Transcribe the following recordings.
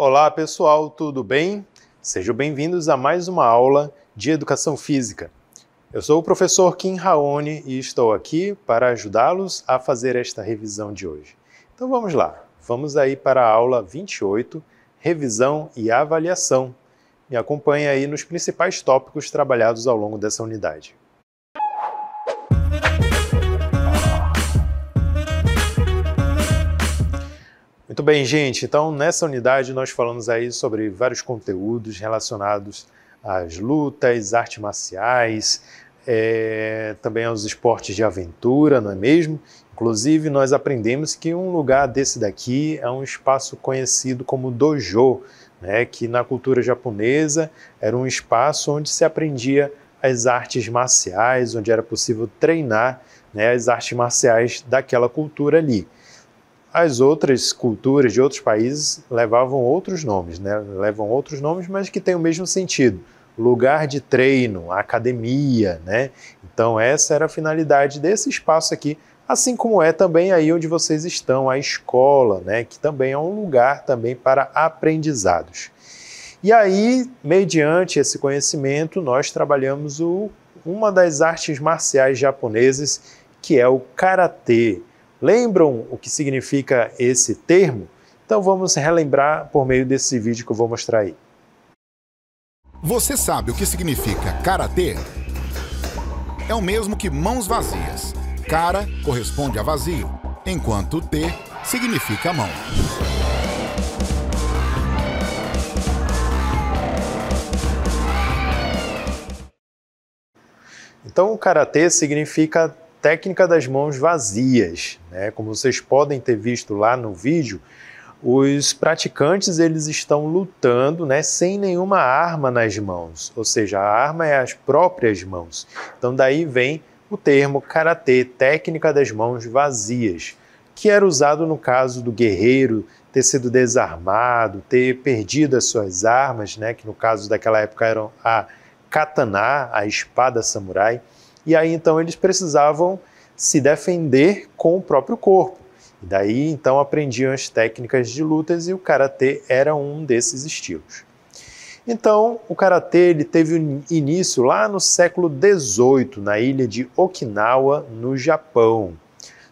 Olá pessoal, tudo bem? Sejam bem-vindos a mais uma aula de Educação Física. Eu sou o professor Kim Raoni e estou aqui para ajudá-los a fazer esta revisão de hoje. Então vamos lá, vamos aí para a aula 28, Revisão e Avaliação. Me acompanhe aí nos principais tópicos trabalhados ao longo dessa unidade. Muito bem, gente. Então, nessa unidade nós falamos aí sobre vários conteúdos relacionados às lutas, artes marciais, também aos esportes de aventura, não é mesmo? Inclusive, nós aprendemos que um lugar desse daqui é um espaço conhecido como dojo, né? Que na cultura japonesa era um espaço onde se aprendia as artes marciais, onde era possível treinar, né, as artes marciais daquela cultura ali. As outras culturas de outros países levavam outros nomes, né? Levam outros nomes, mas que têm o mesmo sentido. Lugar de treino, academia, né? Então essa era a finalidade desse espaço aqui, assim como é também aí onde vocês estão, a escola, né? Que também é um lugar também para aprendizados. E aí, mediante esse conhecimento, nós trabalhamos uma das artes marciais japonesas, que é o karatê. Lembram o que significa esse termo? Então vamos relembrar por meio desse vídeo que eu vou mostrar aí. Você sabe o que significa karatê? É o mesmo que mãos vazias. Kara corresponde a vazio, enquanto te significa mão. Então o karatê significa técnica das mãos vazias, né? Como vocês podem ter visto lá no vídeo, os praticantes eles estão lutando, né, sem nenhuma arma nas mãos, ou seja, a arma é as próprias mãos. Então daí vem o termo karatê, técnica das mãos vazias, que era usado no caso do guerreiro ter sido desarmado, ter perdido as suas armas, né, que no caso daquela época eram a katana, a espada samurai. E aí, então, eles precisavam se defender com o próprio corpo. E daí, então, aprendiam as técnicas de lutas e o karatê era um desses estilos. Então, o karatê ele teve início lá no século XVIII, na ilha de Okinawa, no Japão,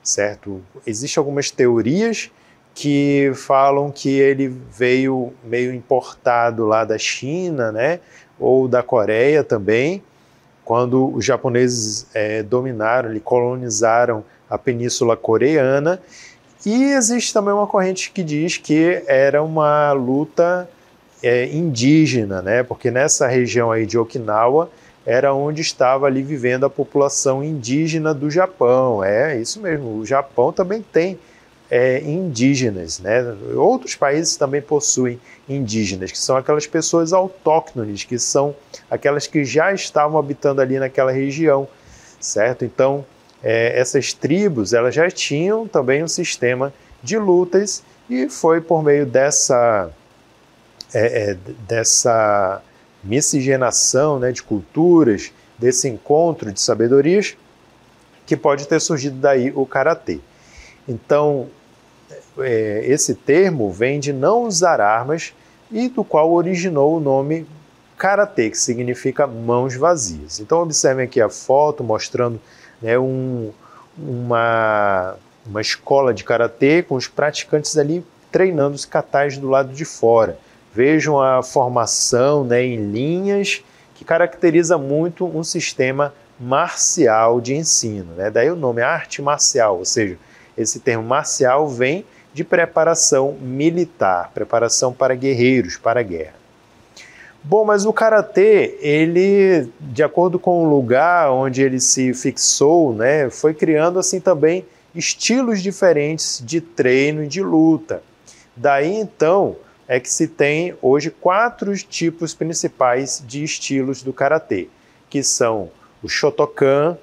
certo? Existem algumas teorias que falam que ele veio meio importado lá da China, né? Ou da Coreia também, quando os japoneses dominaram e colonizaram a Península Coreana. E existe também uma corrente que diz que era uma luta indígena, né? Porque nessa região aí de Okinawa era onde estava ali vivendo a população indígena do Japão. É isso mesmo, o Japão também tem indígenas, né? Outros países também possuem indígenas, que são aquelas pessoas autóctones, que são aquelas que já estavam habitando ali naquela região, certo? Então, essas tribos, elas já tinham também um sistema de lutas e foi por meio dessa miscigenação, né, de culturas, desse encontro de sabedorias, que pode ter surgido daí o karatê. Então, esse termo vem de não usar armas e do qual originou o nome karatê, que significa mãos vazias. Então observem aqui a foto mostrando, né, uma escola de karatê com os praticantes ali treinando os katais do lado de fora. Vejam a formação, né, em linhas que caracteriza muito um sistema marcial de ensino, né? Daí o nome arte marcial, ou seja, esse termo marcial vem de preparação militar, preparação para guerreiros, para a guerra. Bom, mas o karatê, ele, de acordo com o lugar onde ele se fixou, né, foi criando assim também estilos diferentes de treino e de luta. Daí então é que se tem hoje 4 tipos principais de estilos do karatê, que são o Shotokan,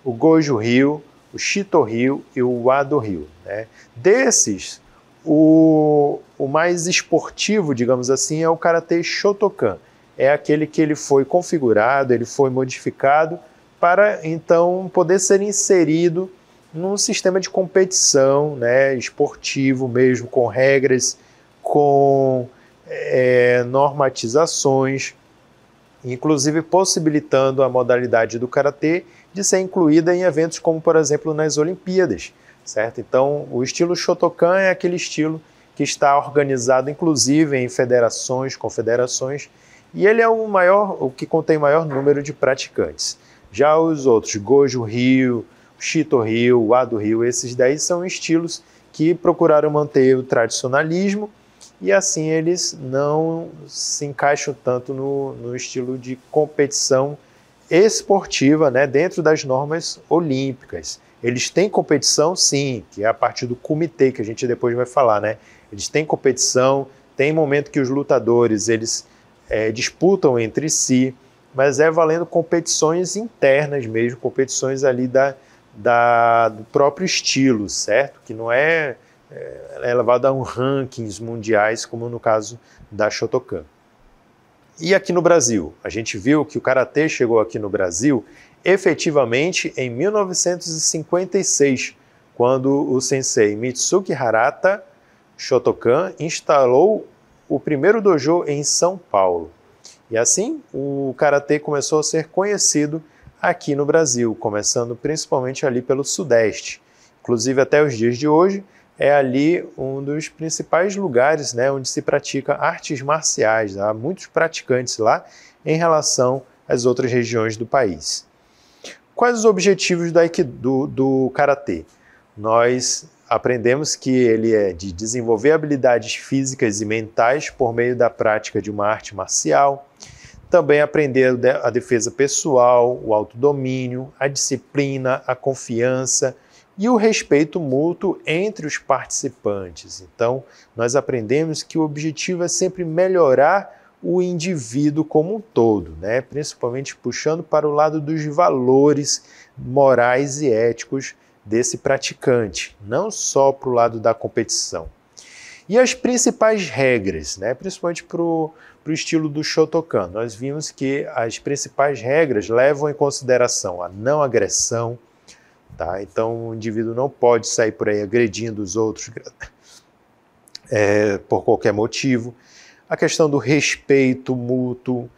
o Goju-ryu, o Shito-ryu e o Wado-ryu, né? Desses, o mais esportivo, digamos assim, é o Karatê Shotokan. É aquele que ele foi configurado, ele foi modificado para, então, poder ser inserido num sistema de competição, né, esportivo mesmo, com regras, com normatizações, inclusive possibilitando a modalidade do karatê de ser incluída em eventos como, por exemplo, nas Olimpíadas, certo? Então, o estilo Shotokan é aquele estilo que está organizado, inclusive, em federações, confederações, e ele é o que contém maior número de praticantes. Já os outros, Goju-Ryu, Shito-Ryu, Wado-Ryu, esses daí são estilos que procuraram manter o tradicionalismo e assim eles não se encaixam tanto no estilo de competição esportiva, né, dentro das normas olímpicas. Eles têm competição, sim, que é a partir do comitê, que a gente depois vai falar, né? Eles têm competição, tem momento que os lutadores eles disputam entre si, mas é valendo competições internas mesmo, competições ali do próprio estilo, certo? Que não é levado a rankings mundiais, como no caso da Shotokan. E aqui no Brasil? A gente viu que o Karatê chegou aqui no Brasil efetivamente em 1956, quando o sensei Mitsuki Harata Shotokan instalou o primeiro dojo em São Paulo. E assim, o Karatê começou a ser conhecido aqui no Brasil, começando principalmente ali pelo Sudeste. Inclusive, até os dias de hoje, é ali um dos principais lugares, né, onde se pratica artes marciais. Há muitos praticantes lá em relação às outras regiões do país. Quais os objetivos do Karatê? Nós aprendemos que ele é de desenvolver habilidades físicas e mentais por meio da prática de uma arte marcial, também aprender a defesa pessoal, o autodomínio, a disciplina, a confiança e o respeito mútuo entre os participantes. Então, nós aprendemos que o objetivo é sempre melhorar o indivíduo como um todo, né? Principalmente puxando para o lado dos valores morais e éticos desse praticante, não só para o lado da competição. E as principais regras, né? Principalmente para o estilo do Shotokan, nós vimos que as principais regras levam em consideração a não agressão, tá? Então o indivíduo não pode sair por aí agredindo os outros por qualquer motivo. A questão do respeito mútuo,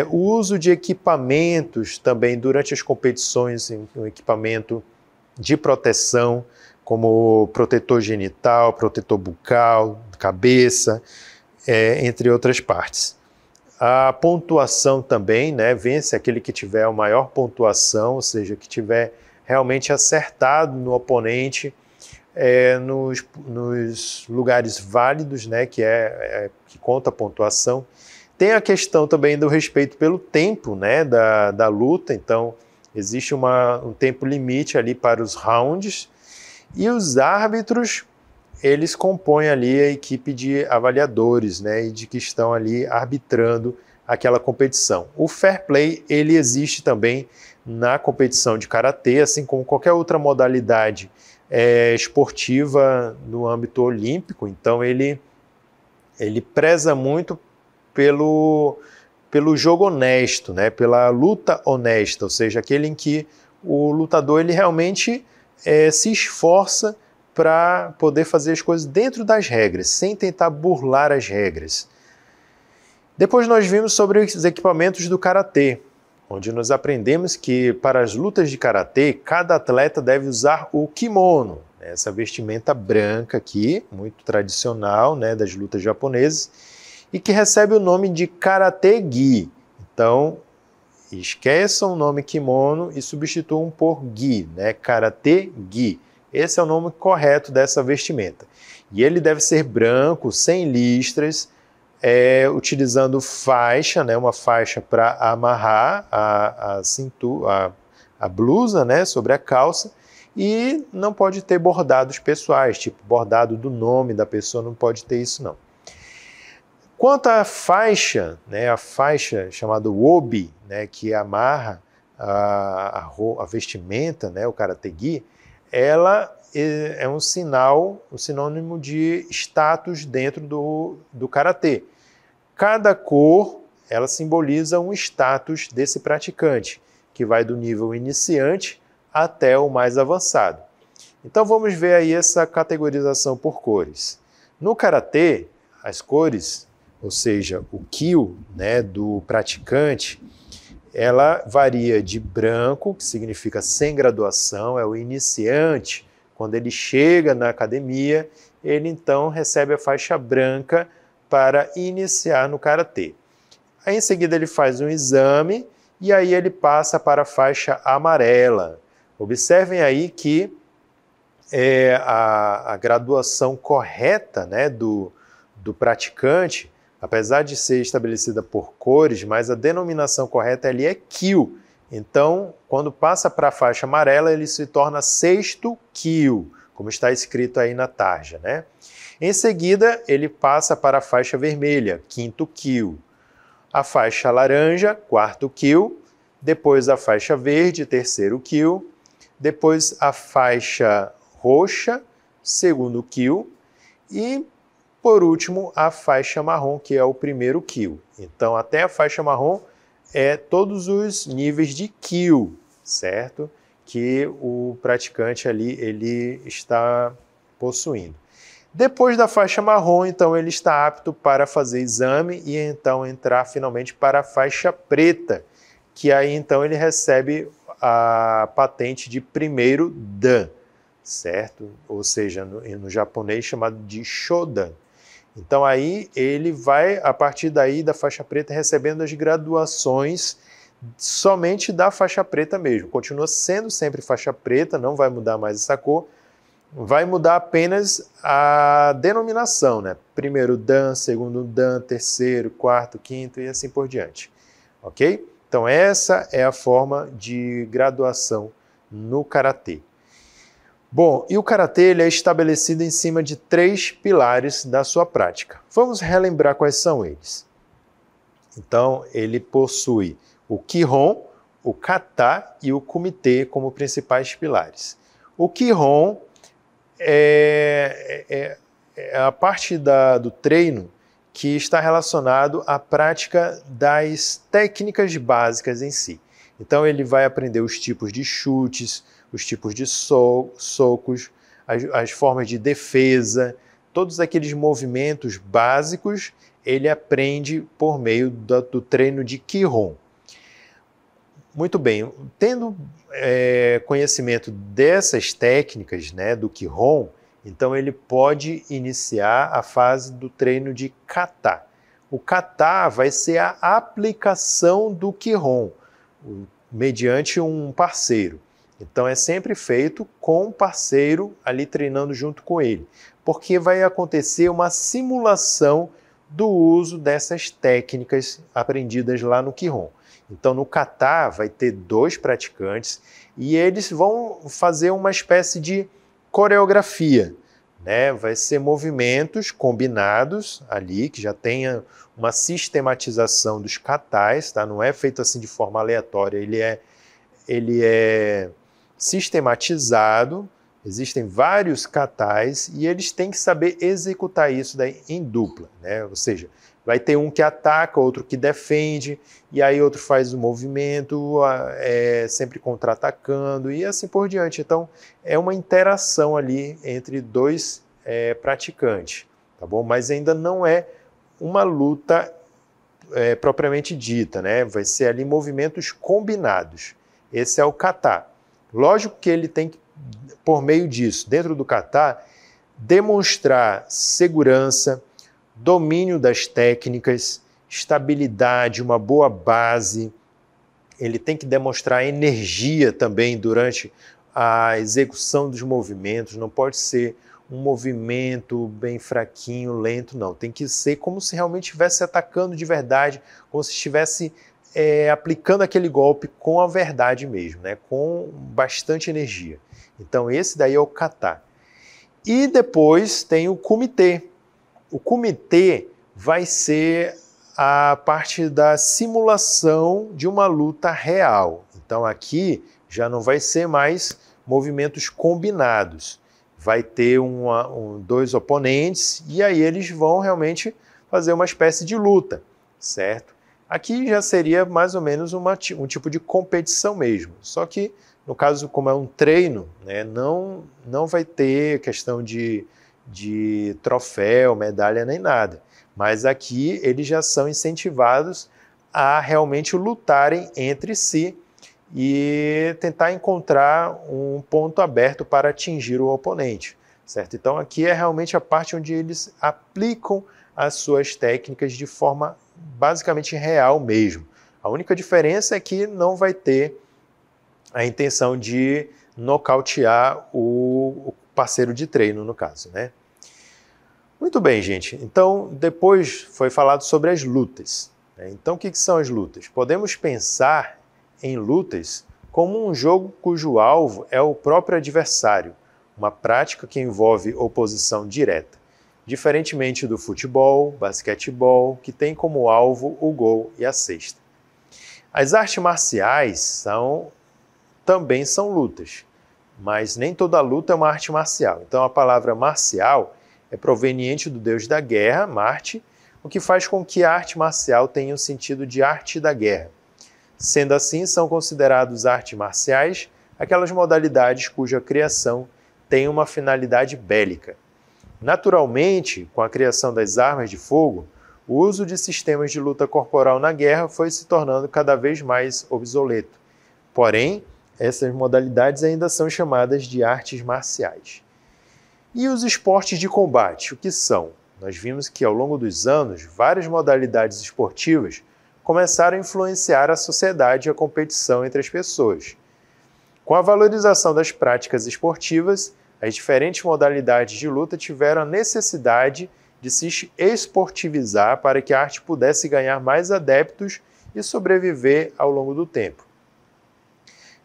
o uso de equipamentos também durante as competições, um equipamento de proteção, como protetor genital, protetor bucal, cabeça, entre outras partes. A pontuação também, né, vence aquele que tiver a maior pontuação, ou seja, que tiver realmente acertado no oponente nos lugares válidos, né, que conta a pontuação. Tem a questão também do respeito pelo tempo, né, da luta, então existe um tempo limite ali para os rounds, e os árbitros, eles compõem ali a equipe de avaliadores, né, e de que estão ali arbitrando aquela competição. O fair play, ele existe também na competição de karatê, assim como qualquer outra modalidade esportiva no âmbito olímpico. Então ele preza muito pelo jogo honesto, né, pela luta honesta, ou seja, aquele em que o lutador ele realmente se esforça para poder fazer as coisas dentro das regras, sem tentar burlar as regras. Depois nós vimos sobre os equipamentos do karatê, onde nós aprendemos que para as lutas de karatê, cada atleta deve usar o kimono, essa vestimenta branca aqui, muito tradicional, né, das lutas japonesas, e que recebe o nome de Karate-gi. Então, esqueçam o nome kimono e substituam por gi, né? Karate-gi. Esse é o nome correto dessa vestimenta. E ele deve ser branco, sem listras, utilizando faixa, né? Uma faixa para amarrar a cintura, a blusa, né? Sobre a calça, e não pode ter bordados pessoais, tipo bordado do nome da pessoa, não pode ter isso não. Quanto à faixa, né, a faixa chamada obi, né, que amarra a vestimenta, né, o karate-gi, ela é um sinônimo de status dentro do karatê. Cada cor, ela simboliza um status desse praticante, que vai do nível iniciante até o mais avançado. Então vamos ver aí essa categorização por cores. No karatê, as cores ou seja, o kyu, né, do praticante, ela varia de branco, que significa sem graduação, é o iniciante. Quando ele chega na academia, ele então recebe a faixa branca para iniciar no karatê. Aí em seguida ele faz um exame e aí ele passa para a faixa amarela. Observem aí que a graduação correta, né, do praticante, apesar de ser estabelecida por cores, mas a denominação correta ali é kyu. Então, quando passa para a faixa amarela, ele se torna sexto kyu, como está escrito aí na tarja, né? Em seguida, ele passa para a faixa vermelha, quinto kyu. A faixa laranja, quarto kyu. Depois a faixa verde, terceiro kyu. Depois a faixa roxa, segundo kyu. E, por último, a faixa marrom, que é o primeiro kyu. Então, até a faixa marrom é todos os níveis de kyu, certo? Que o praticante ali ele está possuindo. Depois da faixa marrom, então, ele está apto para fazer exame e então entrar finalmente para a faixa preta, que aí então ele recebe a patente de primeiro dan, certo? Ou seja, no japonês chamado de shodan. Então aí ele vai, a partir daí da faixa preta, recebendo as graduações somente da faixa preta mesmo. Continua sendo sempre faixa preta, não vai mudar mais essa cor, vai mudar apenas a denominação, né? Primeiro dan, segundo dan, terceiro, quarto, quinto e assim por diante. Ok? Então essa é a forma de graduação no karatê. Bom, e o karatê ele é estabelecido em cima de 3 pilares da sua prática. Vamos relembrar quais são eles. Então, ele possui o Kihon, o Kata e o Kumite como principais pilares. O Kihon é a parte do treino que está relacionado à prática das técnicas básicas em si. Então, ele vai aprender os tipos de chutes, os tipos de socos, as formas de defesa, todos aqueles movimentos básicos, ele aprende por meio do treino de Kihon. Muito bem, tendo conhecimento dessas técnicas, né, do Kihon, então ele pode iniciar a fase do treino de Kata. O Kata vai ser a aplicação do Kihon, mediante um parceiro. Então é sempre feito com um parceiro ali treinando junto com ele, porque vai acontecer uma simulação do uso dessas técnicas aprendidas lá no Kihon. Então no Kata vai ter 2 praticantes e eles vão fazer uma espécie de coreografia, né? Vai ser movimentos combinados ali, que já tenha uma sistematização dos katas, tá? Não é feito assim de forma aleatória, ele é sistematizado, existem vários katas e eles têm que saber executar isso daí em dupla, né? Ou seja, vai ter um que ataca, outro que defende, e aí outro faz o movimento, sempre contra-atacando e assim por diante. Então, é uma interação ali entre 2 praticantes, tá bom? Mas ainda não é uma luta propriamente dita, né? Vai ser ali movimentos combinados. Esse é o kata. Lógico que ele tem que, por meio disso, dentro do kata, demonstrar segurança, domínio das técnicas, estabilidade, uma boa base. Ele tem que demonstrar energia também durante a execução dos movimentos. Não pode ser um movimento bem fraquinho, lento, não. Tem que ser como se realmente estivesse atacando de verdade, como se estivesse aplicando aquele golpe com a verdade mesmo, né? Com bastante energia. Então esse daí é o kata. E depois tem o kumite. O kumite vai ser a parte da simulação de uma luta real. Então aqui já não vai ser mais movimentos combinados. Vai ter 2 oponentes e aí eles vão realmente fazer uma espécie de luta, certo? Aqui já seria mais ou menos um tipo de competição mesmo. Só que, no caso, como é um treino, né, não vai ter questão de de troféu, medalha, nem nada. Mas aqui eles já são incentivados a realmente lutarem entre si e tentar encontrar um ponto aberto para atingir o oponente, certo? Então aqui é realmente a parte onde eles aplicam as suas técnicas de forma basicamente real mesmo. A única diferença é que não vai ter a intenção de nocautear o parceiro de treino, no caso, né? Muito bem, gente. Então, depois foi falado sobre as lutas, né? Então, o que são as lutas? Podemos pensar em lutas como um jogo cujo alvo é o próprio adversário, uma prática que envolve oposição direta, diferentemente do futebol, basquetebol, que tem como alvo o gol e a cesta. As artes marciais também são lutas, mas nem toda luta é uma arte marcial. Então a palavra marcial é proveniente do deus da guerra, Marte, o que faz com que a arte marcial tenha o sentido de arte da guerra. Sendo assim, são considerados artes marciais aquelas modalidades cuja criação tem uma finalidade bélica. Naturalmente, com a criação das armas de fogo, o uso de sistemas de luta corporal na guerra foi se tornando cada vez mais obsoleto. Porém, essas modalidades ainda são chamadas de artes marciais. E os esportes de combate, o que são? Nós vimos que ao longo dos anos, várias modalidades esportivas começaram a influenciar a sociedade e a competição entre as pessoas. Com a valorização das práticas esportivas, as diferentes modalidades de luta tiveram a necessidade de se esportivizar para que a arte pudesse ganhar mais adeptos e sobreviver ao longo do tempo.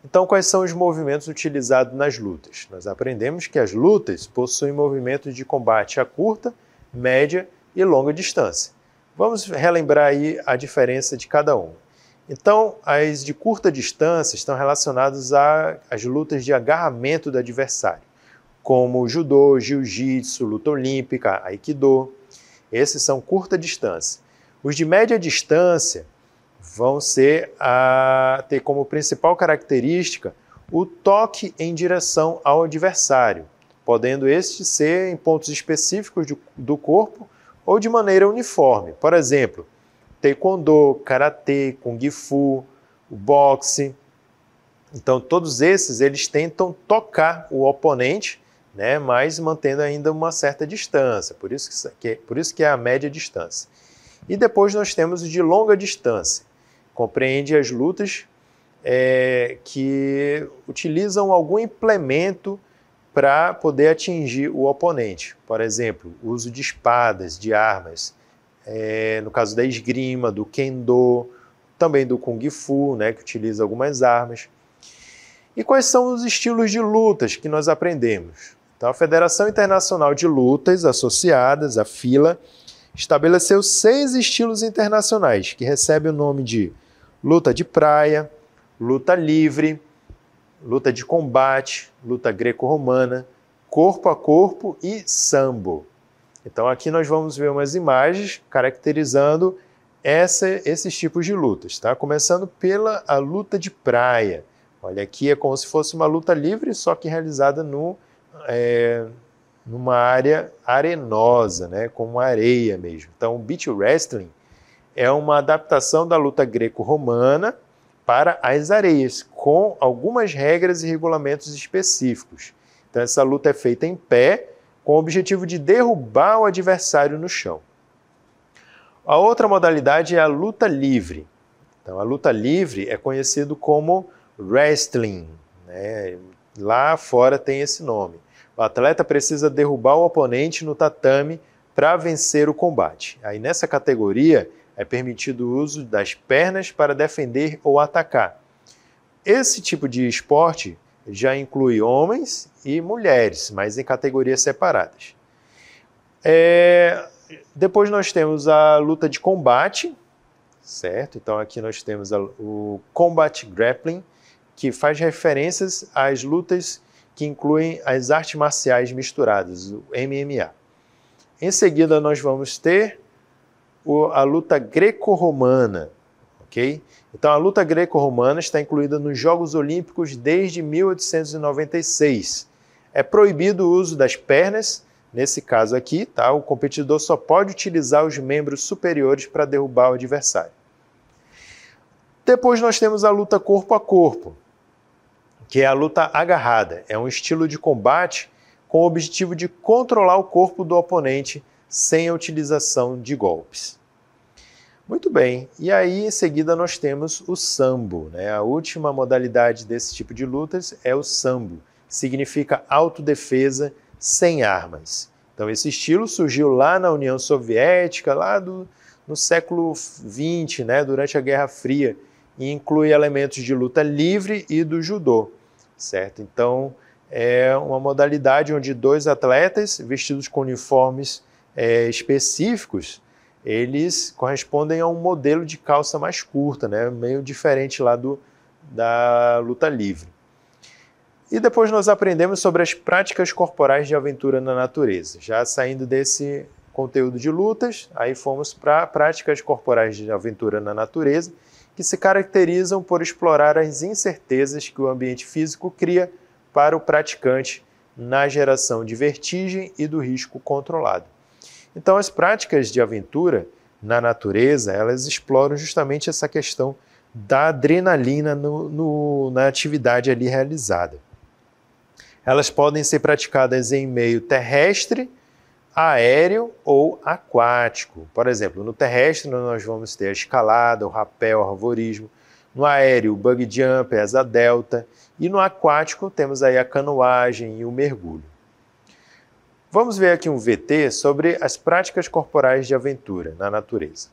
Então, quais são os movimentos utilizados nas lutas? Nós aprendemos que as lutas possuem movimentos de combate a curta, média e longa distância. Vamos relembrar aí a diferença de cada um. Então, as de curta distância estão relacionadas às lutas de agarramento do adversário, como judô, jiu-jitsu, luta olímpica, aikido. Esses são curta distância. Os de média distância vão ter como principal característica o toque em direção ao adversário, podendo este ser em pontos específicos do corpo ou de maneira uniforme. Por exemplo, taekwondo, karatê, kung fu, o boxe. Então, todos esses eles tentam tocar o oponente, né, mas mantendo ainda uma certa distância, por isso que é a média distância. E depois nós temos o de longa distância, compreende as lutas que utilizam algum implemento para poder atingir o oponente. Por exemplo, o uso de espadas, de armas, no caso da esgrima, do kendo, também do kung fu, né, que utiliza algumas armas. E quais são os estilos de lutas que nós aprendemos? Então, a Federação Internacional de Lutas Associadas, a FILA, estabeleceu 6 estilos internacionais, que recebem o nome de luta de praia, luta livre, luta de combate, luta greco-romana, corpo a corpo e sambo. Então, aqui nós vamos ver umas imagens caracterizando esses tipos de lutas, tá? Começando pela a luta de praia. Olha, aqui é como se fosse uma luta livre, só que realizada numa área arenosa, né, com areia mesmo. Então, o beach wrestling é uma adaptação da luta greco-romana para as areias, com algumas regras e regulamentos específicos. Então, essa luta é feita em pé, com o objetivo de derrubar o adversário no chão. A outra modalidade é a luta livre. Então, a luta livre é conhecido como wrestling, né? Lá fora tem esse nome. O atleta precisa derrubar o oponente no tatame para vencer o combate. Aí nessa categoria é permitido o uso das pernas para defender ou atacar. Esse tipo de esporte já inclui homens e mulheres, mas em categorias separadas. Depois nós temos a luta de combate, certo? Então aqui nós temos o Combat Grappling, que faz referências às lutas que incluem as artes marciais misturadas, o MMA. Em seguida, nós vamos ter a luta greco-romana, ok? Então, a luta greco-romana está incluída nos Jogos Olímpicos desde 1896. É proibido o uso das pernas, Nesse caso aqui, tá, o competidor só pode utilizar os membros superiores para derrubar o adversário. Depois nós temos a luta corpo a corpo, que é a luta agarrada. É um estilo de combate com o objetivo de controlar o corpo do oponente sem a utilização de golpes. Muito bem, e aí em seguida nós temos o sambo, né? A última modalidade desse tipo de lutas é o sambo, significa autodefesa sem armas. Então esse estilo surgiu lá na União Soviética, no século XX, né? Durante a Guerra Fria, e inclui elementos de luta livre e do judô, certo? Então é uma modalidade onde dois atletas vestidos com uniformes específicos, eles correspondem a um modelo de calça mais curta, né? Meio diferente lá da luta livre. E depois nós aprendemos sobre as práticas corporais de aventura na natureza. Já saindo desse conteúdo de lutas, aí fomos para práticas corporais de aventura na natureza, que se caracterizam por explorar as incertezas que o ambiente físico cria para o praticante na geração de vertigem e do risco controlado. Então, as práticas de aventura na natureza, elas exploram justamente essa questão da adrenalina na atividade ali realizada. Elas podem ser praticadas em meio terrestre, aéreo ou aquático. Por exemplo, no terrestre nós vamos ter a escalada, o rapel, o arvorismo. No aéreo, o bug jump, a asa delta. E no aquático temos aí a canoagem e o mergulho. Vamos ver aqui um VT sobre as práticas corporais de aventura na natureza.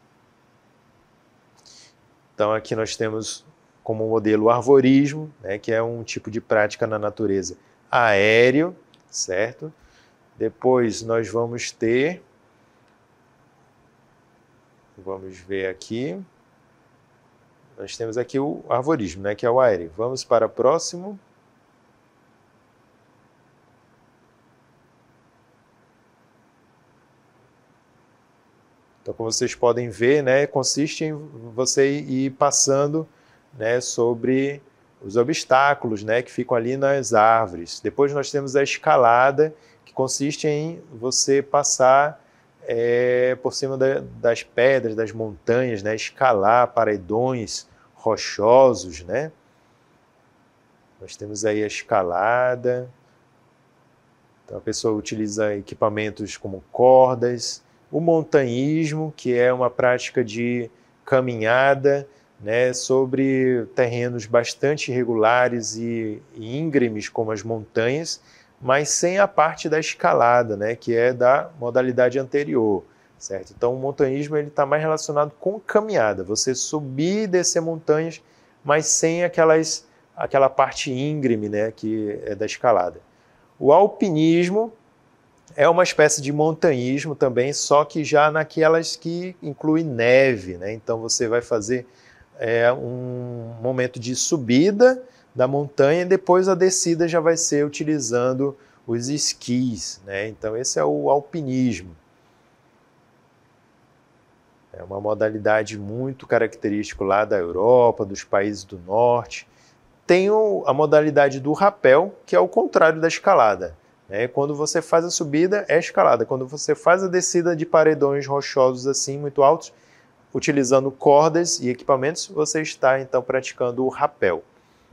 Então aqui nós temos como modelo o arvorismo, né, que é um tipo de prática na natureza aéreo, certo? Depois nós vamos ter, vamos ver aqui, nós temos aqui o arvorismo, né, que é o aéreo. Vamos para o próximo. Então, como vocês podem ver, né, consiste em você ir passando, né, sobre os obstáculos, né, que ficam ali nas árvores. Depois nós temos a escalada, que consiste em você passar por cima das pedras, das montanhas, né, escalar paredões rochosos, né? Nós temos aí a escalada. Então a pessoa utiliza equipamentos como cordas. O montanhismo, que é uma prática de caminhada, né, sobre terrenos bastante irregulares e íngremes, como as montanhas, mas sem a parte da escalada, né, que é da modalidade anterior, certo? Então o montanhismo está mais relacionado com caminhada, você subir e descer montanhas, mas sem aquela parte íngreme, né, que é da escalada. O alpinismo é uma espécie de montanhismo também, só que já naquelas que inclui neve, né? Então você vai fazer um momento de subida da montanha e depois a descida já vai ser utilizando os esquis, né? Então esse é o alpinismo. É uma modalidade muito característica lá da Europa, dos países do norte. Tem a modalidade do rapel, que é o contrário da escalada. Quando você faz a subida, é escalada. Quando você faz a descida de paredões rochosos assim, muito altos, utilizando cordas e equipamentos, você está então praticando o rapel,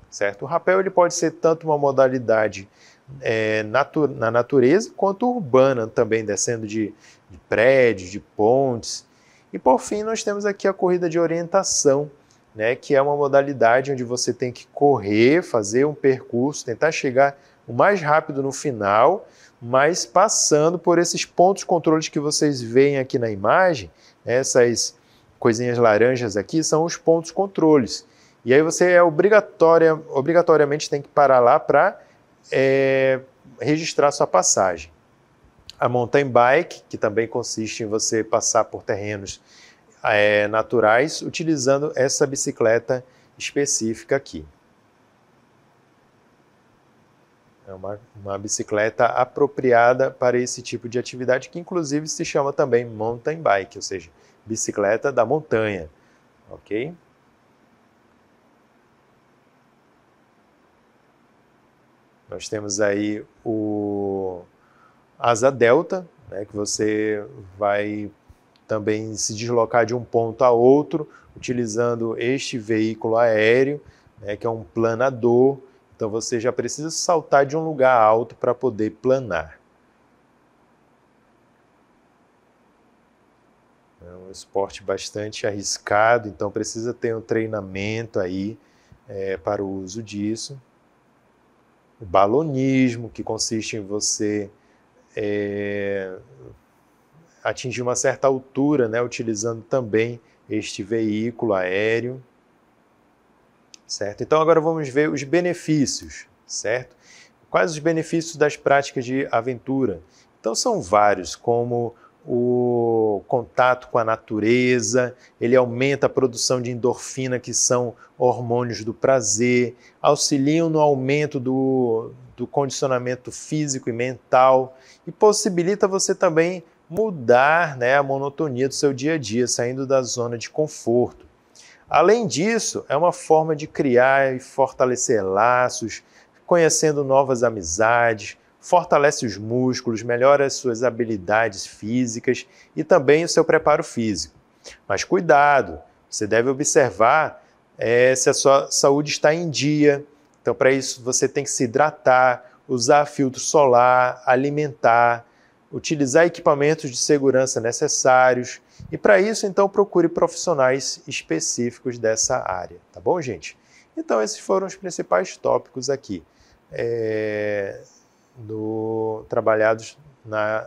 certo? O rapel ele pode ser tanto uma modalidade na natureza, quanto urbana também, descendo de prédios, de pontes. E por fim, nós temos aqui a corrida de orientação, né, que é uma modalidade onde você tem que correr, fazer um percurso, tentar chegar o mais rápido no final, mas passando por esses pontos controles que vocês veem aqui na imagem, essas coisinhas laranjas aqui são os pontos controles. E aí você obrigatoriamente tem que parar lá para registrar sua passagem. A mountain bike, que também consiste em você passar por terrenos naturais, utilizando essa bicicleta específica aqui. É uma bicicleta apropriada para esse tipo de atividade, que inclusive se chama também mountain bike, ou seja, bicicleta da montanha, ok? Nós temos aí asa delta, né, que você vai também se deslocar de um ponto a outro, utilizando este veículo aéreo, né, que é um planador. Então você já precisa saltar de um lugar alto para poder planar. É um esporte bastante arriscado, então precisa ter um treinamento aí para o uso disso. O balonismo, que consiste em você atingir uma certa altura, né, utilizando também este veículo aéreo, certo? Então agora vamos ver os benefícios, certo? Quais os benefícios das práticas de aventura? Então são vários, como o contato com a natureza, ele aumenta a produção de endorfina, que são hormônios do prazer, auxiliam no aumento do condicionamento físico e mental e possibilita você também mudar, né, a monotonia do seu dia a dia, saindo da zona de conforto. Além disso, é uma forma de criar e fortalecer laços, conhecendo novas amizades, fortalece os músculos, melhora as suas habilidades físicas e também o seu preparo físico. Mas cuidado, você deve observar se a sua saúde está em dia. Então, para isso, você tem que se hidratar, usar filtro solar, alimentar, utilizar equipamentos de segurança necessários. E para isso, então, procure profissionais específicos dessa área. Tá bom, gente? Então, esses foram os principais tópicos aqui. Trabalhados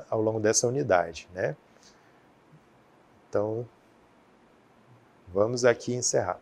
ao longo dessa unidade, né? Então, vamos aqui encerrar.